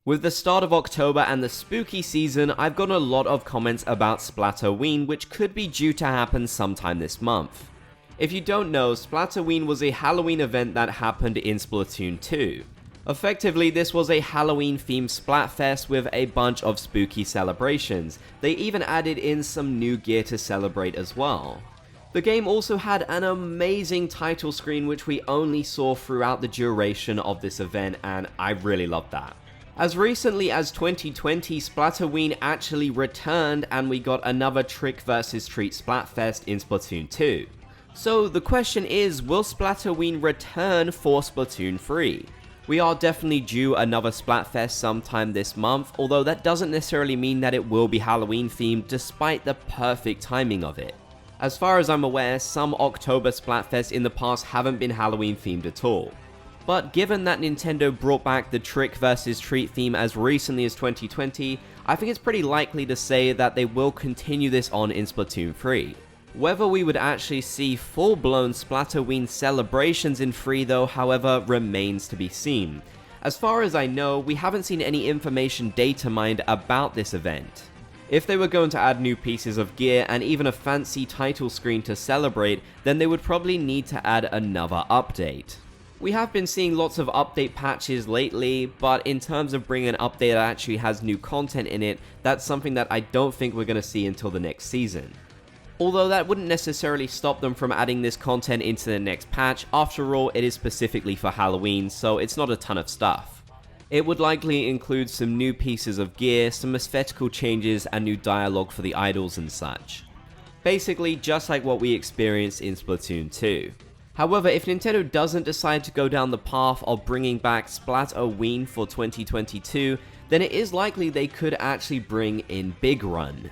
With the start of October and the spooky season, I've gotten a lot of comments about Splatoween, which could be due to happen sometime this month. If you don't know, Splatoween was a Halloween event that happened in Splatoon 2. Effectively, this was a Halloween-themed Splatfest with a bunch of spooky celebrations. They even added in some new gear to celebrate as well. The game also had an amazing title screen which we only saw throughout the duration of this event, and I really loved that. As recently as 2020, Splatoween actually returned and we got another Trick vs. Treat Splatfest in Splatoon 2. So the question is, will Splatoween return for Splatoon 3? We are definitely due another Splatfest sometime this month, although that doesn't necessarily mean that it will be Halloween themed despite the perfect timing of it. As far as I'm aware, some October Splatfests in the past haven't been Halloween themed at all. But given that Nintendo brought back the Trick vs. Treat theme as recently as 2020, I think it's pretty likely to say that they will continue this on in Splatoon 3. Whether we would actually see full-blown Splatoween celebrations in 3 though, however, remains to be seen. As far as I know, we haven't seen any information data mined about this event. If they were going to add new pieces of gear and even a fancy title screen to celebrate, then they would probably need to add another update. We have been seeing lots of update patches lately, but in terms of bringing an update that actually has new content in it, that's something that I don't think we're going to see until the next season. Although that wouldn't necessarily stop them from adding this content into the next patch. After all, it is specifically for Halloween, so it's not a ton of stuff. It would likely include some new pieces of gear, some aesthetical changes, and new dialogue for the idols and such. Basically, just like what we experienced in Splatoon 2. However, if Nintendo doesn't decide to go down the path of bringing back Splatoween for 2022, then it is likely they could actually bring in Big Run.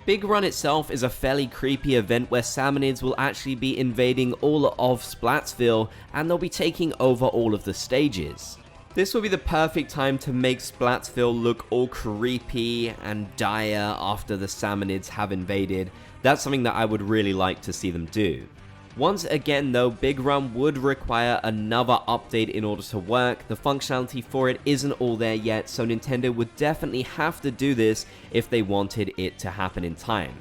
Big Run itself is a fairly creepy event where Salmonids will actually be invading all of Splatsville and they'll be taking over all of the stages. This will be the perfect time to make Splatsville look all creepy and dire after the Salmonids have invaded. That's something that I would really like to see them do. Once again though, Big Run would require another update in order to work. The functionality for it isn't all there yet, so Nintendo would definitely have to do this if they wanted it to happen in time.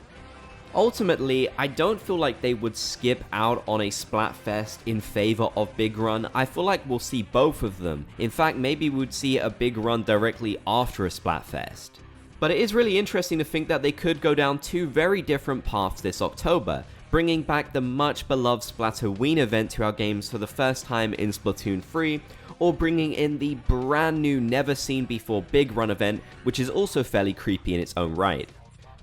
Ultimately, I don't feel like they would skip out on a Splatfest in favor of Big Run. I feel like we'll see both of them. In fact, maybe we would see a Big Run directly after a Splatfest. But it is really interesting to think that they could go down two very different paths this October, bringing back the much beloved Splatoween event to our games for the first time in Splatoon 3, or bringing in the brand new never seen before Big Run event, which is also fairly creepy in its own right.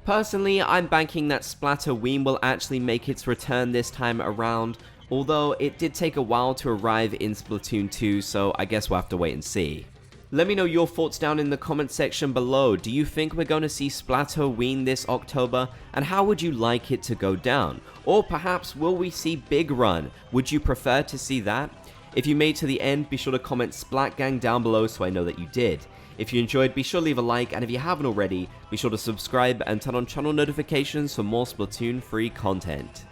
Personally, I'm banking that Splatoween will actually make its return this time around, although it did take a while to arrive in Splatoon 2, so I guess we'll have to wait and see. Let me know your thoughts down in the comment section below. Do you think we're going to see Splatoween this October, and how would you like it to go down? Or perhaps will we see Big Run? Would you prefer to see that? If you made it to the end, be sure to comment SplatGang down below so I know that you did. If you enjoyed, be sure to leave a like, and if you haven't already, be sure to subscribe and turn on channel notifications for more Splatoon 3 content.